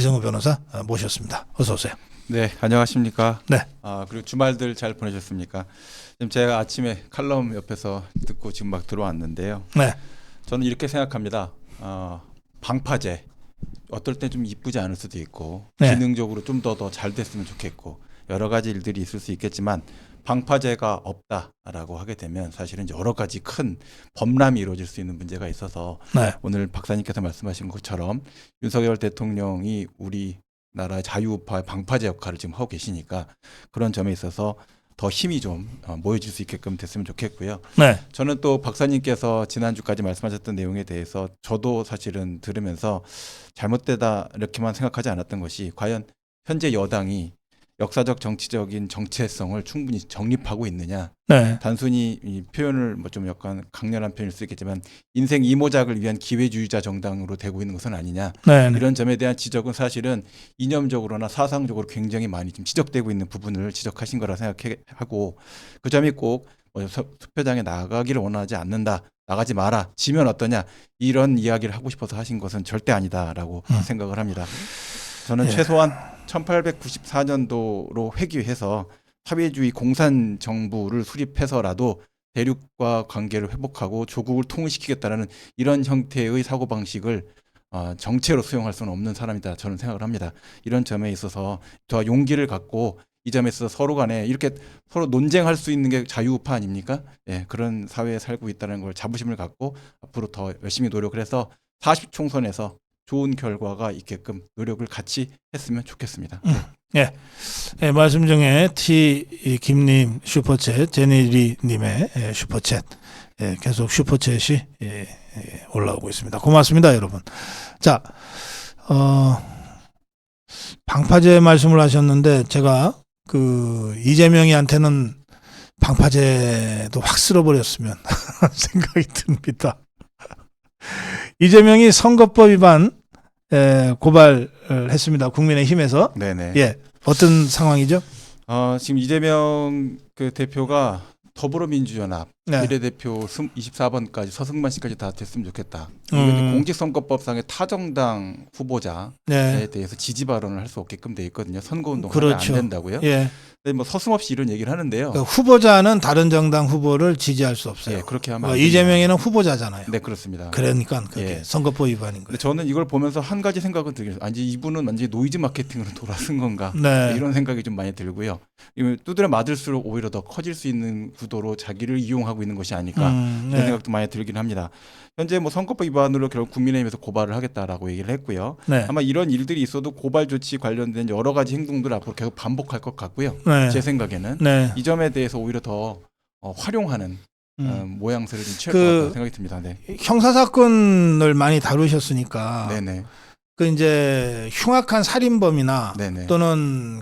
이승우 변호사 모셨습니다. 어서 오세요. 네, 안녕하십니까. 네. 그리고 주말들 잘 보내셨습니까? 지금 제가 아침에 칼럼 옆에서 듣고 지금 막 들어왔는데요. 네. 저는 이렇게 생각합니다. 방파제 어떨 때 좀 이쁘지 않을 수도 있고 네. 기능적으로 좀 더 잘 됐으면 좋겠고 여러 가지 일들이 있을 수 있겠지만 방파제가 없다라고 하게 되면 사실은 여러 가지 큰 범람이 이루어질 수 있는 문제가 있어서 네. 오늘 박사님께서 말씀하신 것처럼 윤석열 대통령이 우리나라의 자유우파의 방파제 역할을 지금 하고 계시니까 그런 점에 있어서 더 힘이 좀 모여질 수 있게끔 됐으면 좋겠고요. 네. 저는 또 박사님께서 지난주까지 말씀하셨던 내용에 대해서 저도 사실은 들으면서 잘못되다 이렇게만 생각하지 않았던 것이 과연 현재 여당이 역사적 정치적인 정체성을 충분히 정립하고 있느냐. 네. 단순히 이 표현을 뭐 좀 약간 강렬한 표현일 수 있겠지만 인생 이모작을 위한 기회주의자 정당으로 되고 있는 것은 아니냐. 네. 이런 점에 대한 지적은 사실은 이념적으로나 사상적으로 굉장히 많이 좀 지적되고 있는 부분을 지적하신 거라 생각하고 그 점이 꼭 투표장에 나가기를 원하지 않는다. 나가지 마라. 지면 어떠냐. 이런 이야기를 하고 싶어서 하신 것은 절대 아니다라고 생각을 합니다. 저는 최소한 1894년도로 회귀해서 사회주의 공산 정부를 수립해서라도 대륙과 관계를 회복하고 조국을 통일시키겠다라는 이런 형태의 사고방식을 정체로 수용할 수는 없는 사람이다 저는 생각을 합니다. 이런 점에 있어서 더 용기를 갖고 이 점에 있어서 서로 간에 이렇게 서로 논쟁할 수 있는 게 자유우파 아닙니까? 예, 그런 사회에 살고 있다는 걸 자부심을 갖고 앞으로 더 열심히 노력을 해서 40총선에서 좋은 결과가 있게끔 노력을 같이 했으면 좋겠습니다. 예. 예, 말씀 중에 김님 슈퍼챗, 제니리님의 슈퍼챗, 계속 슈퍼챗이 올라오고 있습니다. 고맙습니다, 여러분. 자, 방파제 말씀을 하셨는데 제가 이재명이한테는 방파제도 확 쓸어버렸으면 생각이 듭니다. 이재명이 선거법 위반 고발을 했습니다. 국민의힘에서. 네네. 예, 어떤 상황이죠? 지금 이재명 그 대표가 더불어민주연합 네. 비례대표 24번까지 서승만 씨까지 다 됐으면 좋겠다. 공직선거법상의 타정당 후보자에 네. 대해서 지지 발언을 할 수 없게끔 돼 있거든요. 선거운동 그렇죠. 하면 안 된다고요. 예. 근데 뭐 서슴없이 이런 얘기를 하는데요. 그러니까 후보자는 다른 정당 후보를 지지할 수 없어요. 예, 그렇게 하면 안 이재명이는 후보자잖아요. 네, 그렇습니다. 그러니까 그게 예. 선거법 위반인 거예요. 근데 저는 이걸 보면서 한 가지 생각은 들어요. 아니 이분은 완전히 노이즈 마케팅으로 돌아선 건가? 네. 이런 생각이 좀 많이 들고요. 두드려 맞을수록 오히려 더 커질 수 있는 구도로 자기를 이용하고 있는 것이 아닐까 네. 이런 생각도 많이 들긴 합니다. 현재 뭐 선거법 위반으로 결국 국민의힘에서 고발을 하겠다라고 얘기를 했고요. 네. 아마 이런 일들이 있어도 고발 조치 관련된 여러 가지 행동들 앞으로 계속 반복할 것 같고요. 네. 제 생각에는 네. 이 점에 대해서 오히려 더 활용하는 모양새를 좀 취할 것 같다는 생각이 듭니다. 네. 형사 사건을 많이 다루셨으니까 네네. 이제 흉악한 살인범이나 네네. 또는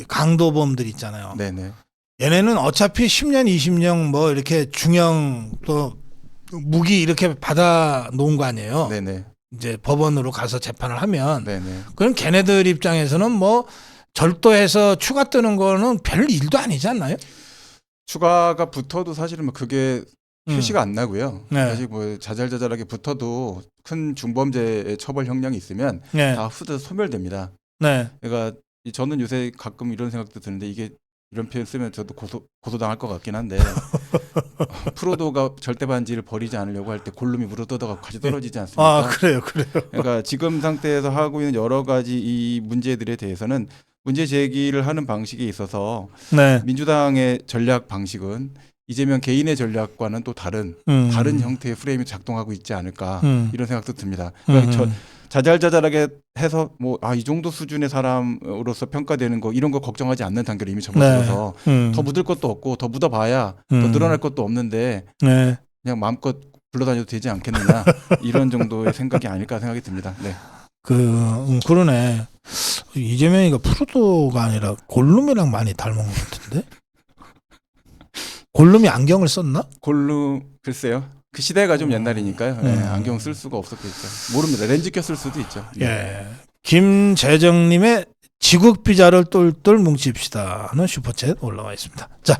강도범들 있잖아요. 네네. 얘네는 어차피 10년, 20년 뭐 이렇게 중형 또 무기 이렇게 받아 놓은 거 아니에요. 네네. 이제 법원으로 가서 재판을 하면 네네. 그럼 걔네들 입장에서는 뭐 절도해서 추가 뜨는 거는 별 일도 아니지 않나요? 추가가 붙어도 사실은 뭐 그게 표시가 안 나고요. 네. 사실 뭐 자잘자잘하게 붙어도 큰 중범죄의 처벌 형량이 있으면 네. 다 흡수돼서 소멸됩니다. 네. 그러니까 저는 요새 가끔 이런 생각도 드는데 이게 이런 표현 쓰면 저도 고소당할 것 같긴 한데 프로도가 절대 반지를 버리지 않으려고 할 때 골룸이 물어뜯어가 같이 떨어지지 않습니까? 아, 그래요. 그러니까 지금 상태에서 하고 있는 여러 가지 이 문제들에 대해서는 문제 제기를 하는 방식에 있어서 네. 민주당의 전략 방식은 이재명 개인의 전략과는 또 다른 형태의 프레임이 작동하고 있지 않을까 이런 생각도 듭니다. 그러니까 자잘자잘하게 해서 뭐 이 정도 수준의 사람으로서 평가되는 거 이런 거 걱정하지 않는 단계로 이미 접어들어서 더 묻을 것도 없고 더 묻어봐야 더 늘어날 것도 없는데 네. 그냥 마음껏 불러다녀도 되지 않겠느냐 이런 정도의 생각이 아닐까 생각이 듭니다. 네. 그러네. 이재명이가 프로도가 아니라 골룸이랑 많이 닮은 것 같은데? 골룸이 안경을 썼나? 골룸 글쎄요. 그 시대가 좀 옛날이니까요. 네, 안경 쓸 수가 없었겠죠. 모릅니다. 렌즈 꼈을 수도 있죠. 네. 예. 김재정님의 지국 비자를 똘똘 뭉칩시다는 슈퍼챗 올라와 있습니다. 자,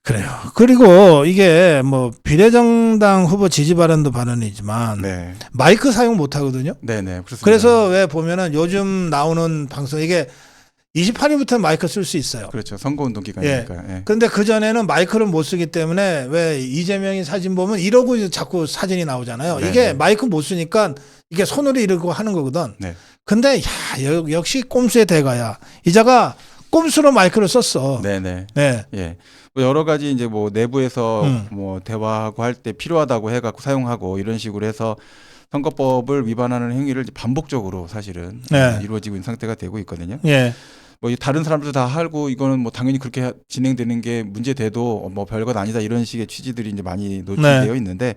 그래요. 그리고 이게 뭐 비례정당 후보 지지 발언도 발언이지만 네, 마이크 사용 못 하거든요. 네, 네, 그렇습니다. 그래서 왜 보면은 요즘 나오는 방송 이게 28일부터 마이크 쓸 수 있어요. 그렇죠. 선거운동 기간이니까. 예. 그런데 그 전에는 마이크를 못 쓰기 때문에 왜 이재명이 사진 보면 이러고 자꾸 사진이 나오잖아요. 네, 이게 네. 마이크 못 쓰니까 이게 손으로 이러고 하는 거거든. 네. 근데 역시 꼼수의 대가야. 이자가 꼼수로 마이크를 썼어. 네, 네. 네. 예. 뭐 여러 가지 이제 뭐 내부에서 음. 뭐 대화하고 할 때 필요하다고 해갖고 사용하고 이런 식으로 해서 선거법을 위반하는 행위를 이제 반복적으로 사실은 네. 이루어지고 있는 상태가 되고 있거든요. 예. 뭐 다른 사람들도 다 알고 이거는 뭐 당연히 그렇게 진행되는 게 문제돼도 뭐 별것 아니다 이런 식의 취지들이 이제 많이 노출되어 네. 있는데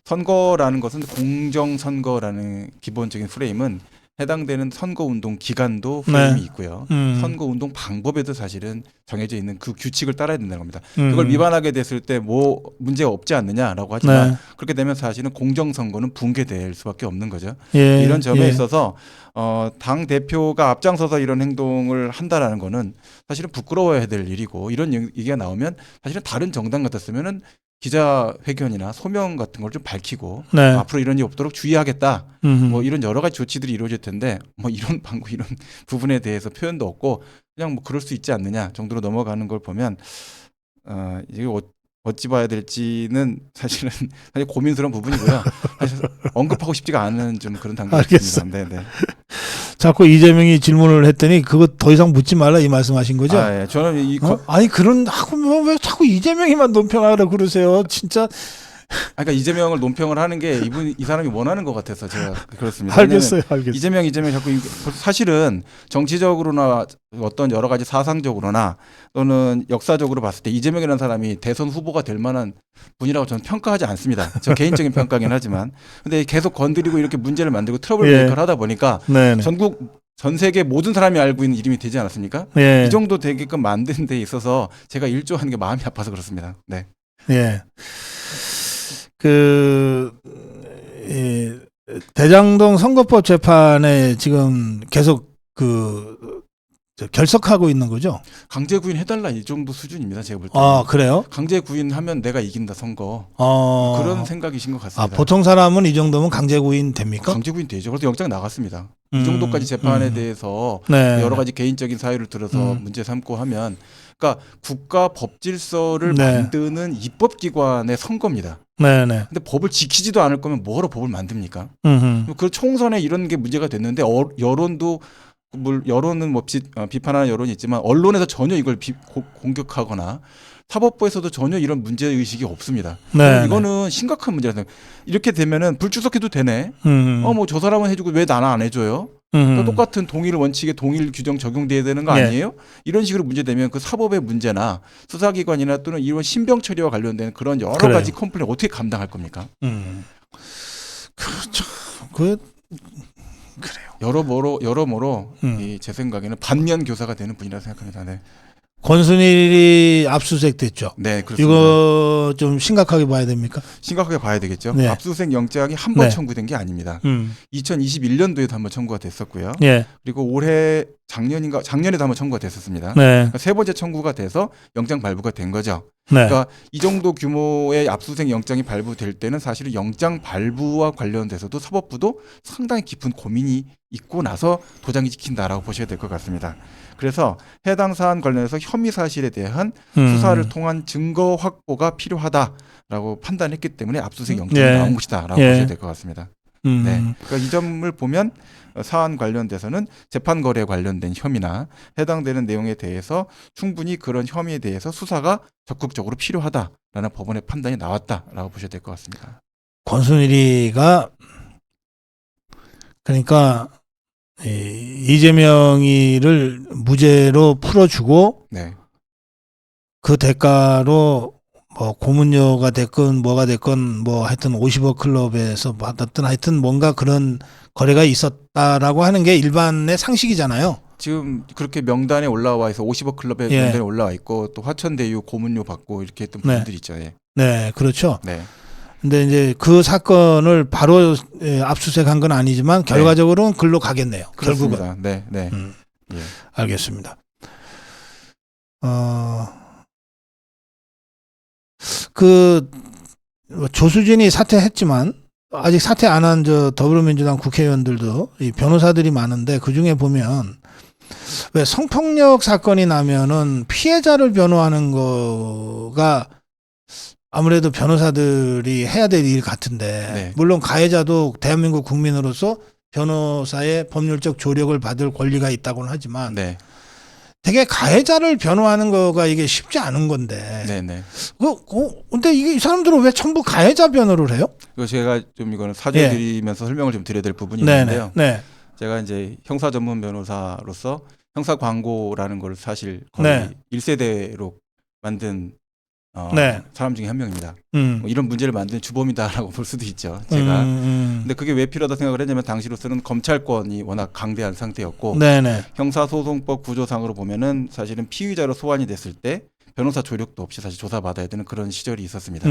선거라는 것은 공정 선거라는 기본적인 프레임은 해당되는 선거 운동 기간도 프레임이 네. 있고요. 음. 선거 운동 방법에도 사실은 정해져 있는 그 규칙을 따라야 된다는 겁니다. 음. 그걸 위반하게 됐을 때 뭐 문제가 없지 않느냐라고 하지만 네. 그렇게 되면 사실은 공정 선거는 붕괴될 수밖에 없는 거죠. 예. 이런 점에 예. 있어서 당 대표가 앞장서서 이런 행동을 한다라는 거는 사실은 부끄러워야 될 일이고 이런 얘기가 나오면 사실은 다른 정당 같았으면은 기자회견이나 소명 같은 걸 좀 밝히고 네. 앞으로 이런 일이 없도록 주의하겠다. 뭐 음. 이런 여러 가지 조치들이 이루어질 텐데 뭐 이런 방구 이런 부분에 대해서 표현도 없고 그냥 뭐 그럴 수 있지 않느냐 정도로 넘어가는 걸 보면 이게 어찌 봐야 될지는 사실은 사실 고민스러운 부분이고요. 사실 언급하고 싶지가 않은 좀 그런 단계가 알겠어. 있습니다. 네, 네. 자꾸 이재명이 질문을 했더니 그거 더 이상 묻지 말라 이 말씀하신 거죠? 아, 예. 저는 아니 그런 하고 왜 자꾸 이재명이만 논평하라 그러세요? 진짜 그러니까 이재명을 논평을 하는 게 이 사람이 원하는 것 같아서 제가 그렇습니다. 왜냐면 알겠어요. 이재명 자꾸 사실은 정치적으로나 어떤 여러 가지 사상적으로나 또는 역사적으로 봤을 때 이재명이라는 사람이 대선 후보가 될 만한 분이라고 저는 평가하지 않습니다. 저 개인적인 평가긴 하지만 근데 계속 건드리고 이렇게 문제를 만들고 트러블 예. 메이커를 하다 보니까 네네. 전 세계 모든 사람이 알고 있는 이름이 되지 않았습니까? 예. 이 정도 되게끔 만드는 데 있어서 제가 일조하는 게 마음이 아파서 그렇습니다. 네. 예. 대장동 선거법 재판에 지금 계속 결석하고 있는 거죠? 강제 구인 해달라 이 정도 수준입니다. 제가 볼 때. 아, 그래요? 강제 구인하면 내가 이긴다 선거. 그런 생각이신 것 같습니다. 보통 사람은 이 정도면 강제 구인 됩니까? 강제 구인 되죠. 그래서 영장 나갔습니다. 음, 이 정도까지 재판에 대해서 네. 여러 가지 개인적인 사유를 들어서 문제 삼고 하면 그러니까 국가 법 질서를 네. 만드는 입법기관의 선거입니다. 네네. 근데 법을 지키지도 않을 거면 뭐하러 법을 만듭니까? 음흠. 그 총선에 이런 게 문제가 됐는데 여론도 여론은 뭐 비판하는 여론이 있지만 언론에서 전혀 이걸 공격하거나 사법부에서도 전혀 이런 문제 의식이 없습니다. 네. 이거는 심각한 문제라서 이렇게 되면은 불출석해도 되네. 음흠. 뭐 저 사람은 해주고 왜 나는 안 해줘요? 음흠. 똑같은 동일 원칙에 동일 규정 적용돼야 되는 거 예. 아니에요? 이런 식으로 문제되면 그 사법의 문제나 수사기관이나 또는 이런 신병 처리와 관련된 그런 여러 그래요. 가지 컴플레인 어떻게 감당할 겁니까? 그렇죠. 그래요. 여러모로 제 생각에는 반면 교사가 되는 분이라고 생각합니다. 네, 권순일이 압수수색 됐죠. 네 그렇습니다. 이거 좀 심각하게 봐야 됩니까? 심각하게 봐야 되겠죠. 네. 압수수색 영장이 한 번 네. 청구된 게 아닙니다. 2021년도에도 한 번 청구가 됐었고요. 예. 그리고 작년에도 한 번 청구가 됐었습니다. 네. 그러니까 세 번째 청구가 돼서 영장 발부가 된 거죠. 네. 그러니까 이 정도 규모의 압수수색 영장이 발부될 때는 사실은 영장 발부와 관련돼서도 사법부도 상당히 깊은 고민이 있고 나서 도장이 찍힌다라고 보셔야 될 것 같습니다. 그래서 해당 사안 관련해서 혐의 사실에 대한 수사를 통한 증거 확보가 필요하다라고 판단했기 때문에 압수수색 영장이 예. 나온 것이다라고 예. 보셔야 될 것 같습니다. 네. 그러니까 이 점을 보면 사안 관련돼서는 재판 거래에 관련된 혐의나 해당되는 내용에 대해서 충분히 그런 혐의에 대해서 수사가 적극적으로 필요하다라는 법원의 판단이 나왔다라고 보셔야 될 것 같습니다. 권순일이가 그러니까 이재명이를 무죄로 풀어주고 네. 그 대가로 뭐 고문료가 됐건 뭐가 됐건 뭐 하여튼 50억 클럽에서 받았든 하여튼 뭔가 그런 거래가 있었다라고 하는 게 일반의 상식이잖아요. 지금 그렇게 명단에 올라와 있어 50억 클럽에 예. 명단에 올라와 있고 또 화천대유 고문료 받고 이렇게 했던 네. 분들 있죠. 예. 네, 그렇죠. 네. 근데 이제 그 사건을 바로 압수수색한 건 아니지만 결과적으로는 글로 가겠네요. 그렇습니다. 결국은. 네, 네. 예. 알겠습니다. 그 조수진이 사퇴했지만 아직 사퇴 안 한 저 더불어민주당 국회의원들도 이 변호사들이 많은데 그 중에 보면 왜 성폭력 사건이 나면은 피해자를 변호하는 거가 아무래도 변호사들이 해야 될 일 같은데 네. 물론 가해자도 대한민국 국민으로서 변호사의 법률적 조력을 받을 권리가 있다고는 하지만 네. 되게 가해자를 변호하는 거가 이게 쉽지 않은 건데 네네. 근데 이게 이 사람들은 왜 전부 가해자 변호를 해요? 이거 제가 좀 이거는 사죄드리면서 설명을 좀 드려야 될 부분이 있는데요. 네. 제가 이제 형사 전문 변호사로서 형사 광고라는 걸 사실 거의 네. 1세대로 만든 네. 사람 중에 한 명입니다. 뭐 이런 문제를 만든 주범이다라고 볼 수도 있죠. 제가. 근데 그게 왜 필요하다 생각을 했냐면 당시로서는 검찰권이 워낙 강대한 상태였고 네네. 형사소송법 구조상으로 보면은 사실은 피의자로 소환이 됐을 때 변호사 조력도 없이 사실 조사받아야 되는 그런 시절이 있었습니다.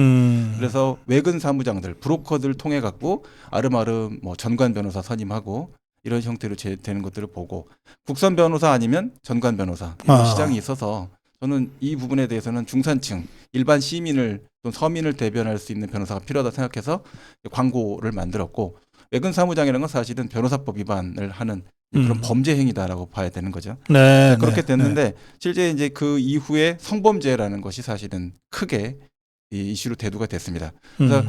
그래서 외근 사무장들, 브로커들 통해 갖고 아름아름 뭐 전관 변호사 선임하고 이런 형태로 되는 것들을 보고 국선 변호사 아니면 전관 변호사 이런 시장이 있어서 저는 이 부분에 대해서는 중산층, 일반 시민을 또 서민을 대변할 수 있는 변호사가 필요하다 생각해서 광고를 만들었고 외근 사무장이라는 건 사실은 변호사법 위반을 하는 그런 범죄 행위다라고 봐야 되는 거죠. 네. 그렇게 됐는데 실제 이제 그 이후에 성범죄라는 것이 사실은 크게 이 이슈로 대두가 됐습니다. 그래서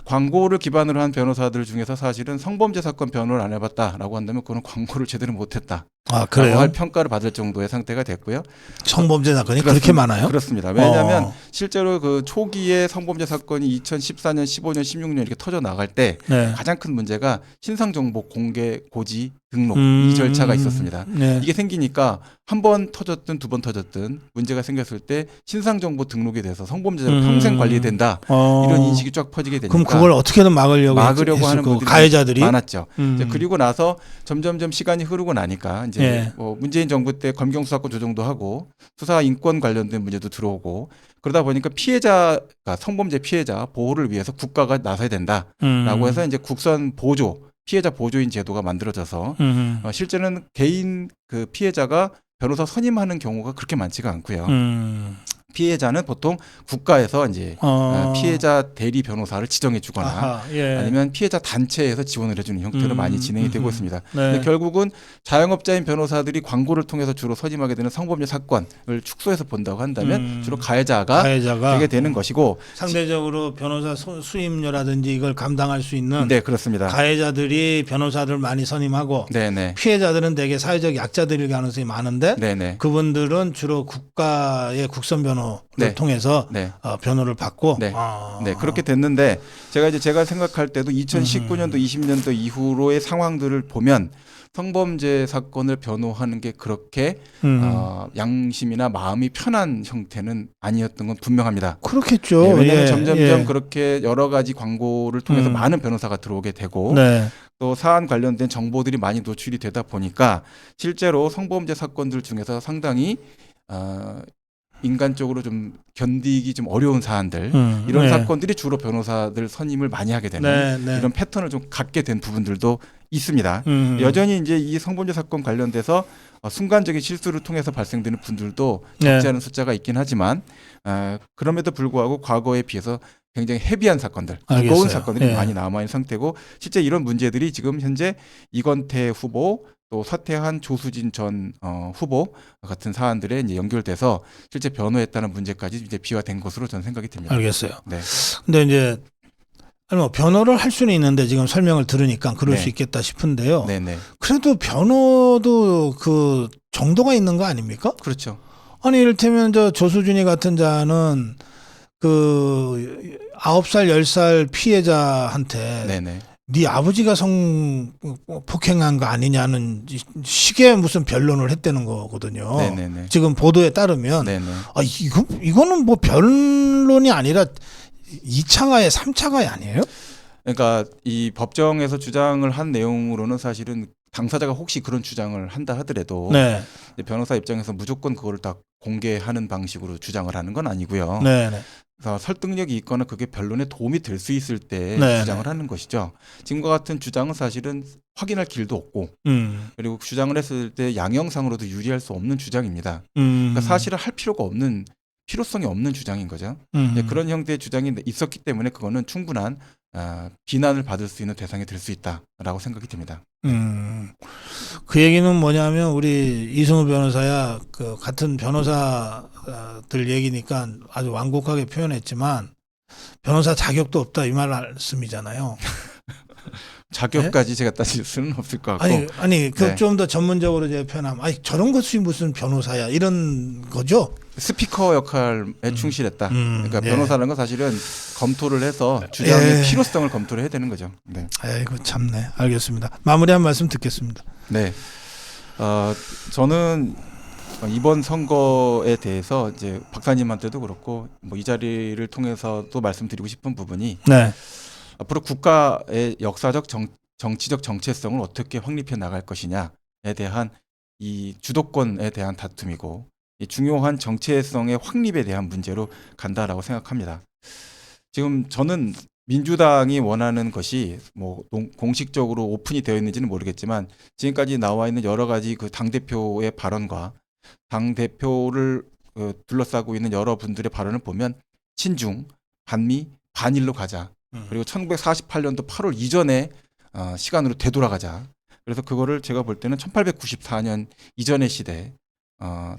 광고를 기반으로 한 변호사들 중에서 사실은 성범죄 사건 변호를 안 해봤다라고 한다면 그건 광고를 제대로 못했다. 아, 그래요? 할 평가를 받을 정도의 상태가 됐고요. 성범죄 사건이 그렇게 많아요? 그렇습니다. 왜냐하면 실제로 그 초기에 성범죄 사건이 2014년, 15년, 16년 이렇게 터져 나갈 때 네. 가장 큰 문제가 신상 정보 공개, 고지, 등록 이 절차가 있었습니다. 네. 이게 생기니까 한 번 터졌든 두 번 터졌든 문제가 생겼을 때 신상 정보 등록에 대해서 성범죄자로 평생 관리된다 이런 인식이 쫙 퍼지게 되니까 그럼 그걸 어떻게든 막으려고 하는 분들이 가해자들이 많았죠. 이제 그리고 나서 점점점 시간이 흐르고 나니까 이제 뭐 문재인 정부 때 검경 수사권 조정도 하고 수사 인권 관련된 문제도 들어오고 그러다 보니까 피해자가 성범죄 피해자 보호를 위해서 국가가 나서야 된다라고 해서 이제 국선 보조 피해자 보조인 제도가 만들어져서 실제는 개인 그 피해자가 변호사 선임하는 경우가 그렇게 많지가 않고요. 피해자는 보통 국가에서 이제 피해자 대리 변호사를 지정해 주거나 아니면 피해자 단체에서 지원을 해주는 형태로 많이 진행이 되고 있습니다. 근데 결국은 자영업자인 변호사들이 광고를 통해서 주로 선임하게 되는 성범죄 사건을 축소해서 본다고 한다면 주로 가해자가 되게 되는 것이고 상대적으로 변호사 수임료라든지 이걸 감당할 수 있는 네 그렇습니다. 가해자들이 변호사를 많이 선임하고 네네. 피해자들은 대개 사회적 약자들일 가능성이 많은데 네네. 그분들은 주로 국가의 국선 변호를 통해서 변호를 받고 네 그렇게 됐는데 제가 생각할 때도 2019년도 20년도 이후로의 상황들을 보면 성범죄 사건을 변호하는 게 그렇게 양심이나 마음이 편한 형태는 아니었던 건 분명합니다. 그렇겠죠. 네, 왜냐하면 점점점 그렇게 여러 가지 광고를 통해서 많은 변호사가 들어오게 되고 또 사안 관련된 정보들이 많이 노출이 되다 보니까 실제로 성범죄 사건들 중에서 상당히 인간적으로 좀 견디기 좀 어려운 사안들 이런 사건들이 주로 변호사들 선임을 많이 하게 되는 이런 패턴을 좀 갖게 된 부분들도 있습니다. 여전히 이제 이 성범죄 사건 관련돼서 순간적인 실수를 통해서 발생되는 분들도 적지 않은 숫자가 있긴 하지만 그럼에도 불구하고 과거에 비해서 굉장히 헤비한 사건들, 무거운 사건들이 많이 남아있는 상태고 실제 이런 문제들이 지금 현재 이건태 후보 또 사퇴한 조수진 전 후보 같은 사안들에 이제 연결돼서 실제 변호했다는 문제까지 이제 비화된 것으로 저는 생각이 듭니다. 알겠어요. 네. 근데 이제 뭐 변호를 할 수는 있는데 지금 설명을 들으니까 그럴 수 있겠다 싶은데요. 네네. 그래도 변호도 그 정도가 있는 거 아닙니까? 그렇죠. 아니 이를테면 저 조수진이 같은 자는 그 9살 10살 피해자한테 네네. 네 아버지가 폭행한 거 아니냐는 식의 무슨 변론을 했다는 거거든요. 네네네. 지금 보도에 따르면 네네. 이거는 뭐 변론이 아니라 2차 가해, 3차 가해 아니에요? 그러니까 이 법정에서 주장을 한 내용으로는 사실은 당사자가 혹시 그런 주장을 한다 하더라도 변호사 입장에서 무조건 그거를 다 공개하는 방식으로 주장을 하는 건 아니고요. 그래서 설득력이 있거나 그게 변론에 도움이 될 수 있을 때 주장을 하는 것이죠. 지금과 같은 주장은 사실은 확인할 길도 없고 그리고 주장을 했을 때 양형상으로도 유리할 수 없는 주장입니다. 그러니까 사실은 할 필요가 없는 필요성이 없는 주장인 거죠. 음. 네, 그런 형태의 주장이 있었기 때문에 그거는 충분한 비난을 받을 수 있는 대상이 될 수 있다라고 생각이 듭니다. 그 얘기는 뭐냐면 우리 이승우 변호사야 그 같은 변호사들 얘기니까 아주 완곡하게 표현했지만 변호사 자격도 없다 이 말씀이잖아요. 자격까지 제가 따질 수는 없을 것 같고 아니 그 네. 좀 더 전문적으로 제가 표현하면 아니 저런 것이 무슨 변호사야 이런 거죠. 스피커 역할에 충실했다. 그러니까 예. 변호사라는 건 사실은 검토를 해서 주장의 예. 필요성을 검토를 해야 되는 거죠. 네. 아이고 참네. 알겠습니다. 마무리한 말씀 듣겠습니다. 네. 저는 이번 선거에 대해서 이제 박사님한테도 그렇고 뭐 이 자리를 통해서도 말씀드리고 싶은 부분이 네. 앞으로 국가의 역사적 정치적 정체성을 어떻게 확립해 나갈 것이냐에 대한 이 주도권에 대한 다툼이고 이 중요한 정체성의 확립에 대한 문제로 간다라고 생각합니다. 지금 저는 민주당이 원하는 것이 뭐 공식적으로 오픈이 되어 있는지는 모르겠지만 지금까지 나와 있는 여러 가지 그 당대표의 발언과 당대표를 둘러싸고 있는 여러분들의 발언을 보면 친중, 반미, 반일로 가자. 그리고 1948년도 8월 이전에 시간으로 되돌아가자. 그래서 그거를 제가 볼 때는 1894년 이전의 시대,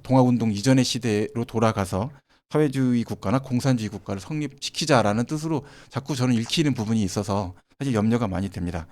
동아운동 이전의 시대로 돌아가서 사회주의 국가나 공산주의 국가를 성립시키자라는 뜻으로 자꾸 저는 읽히는 부분이 있어서 사실 염려가 많이 됩니다.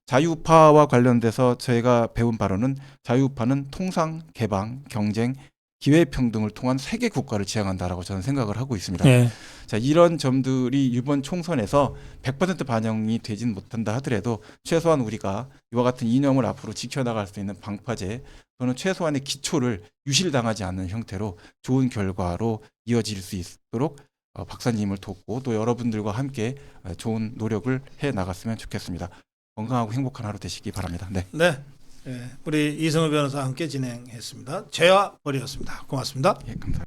자유파와 관련돼서 제가 배운 바로는 자유파는 통상, 개방, 경쟁, 기회평등을 통한 세계 국가를 지향한다라고 저는 생각을 하고 있습니다. 네. 자, 이런 점들이 이번 총선에서 100% 반영이 되진 못한다 하더라도 최소한 우리가 이와 같은 이념을 앞으로 지켜나갈 수 있는 방파제 또는 최소한의 기초를 유실당하지 않는 형태로 좋은 결과로 이어질 수 있도록 박사님을 돕고 또 여러분들과 함께 좋은 노력을 해 나갔으면 좋겠습니다. 건강하고 행복한 하루 되시기 바랍니다. 네. 네. 우리 이승우 변호사와 함께 진행했습니다. 제와 벌이었습니다. 고맙습니다. 예, 감사합니다.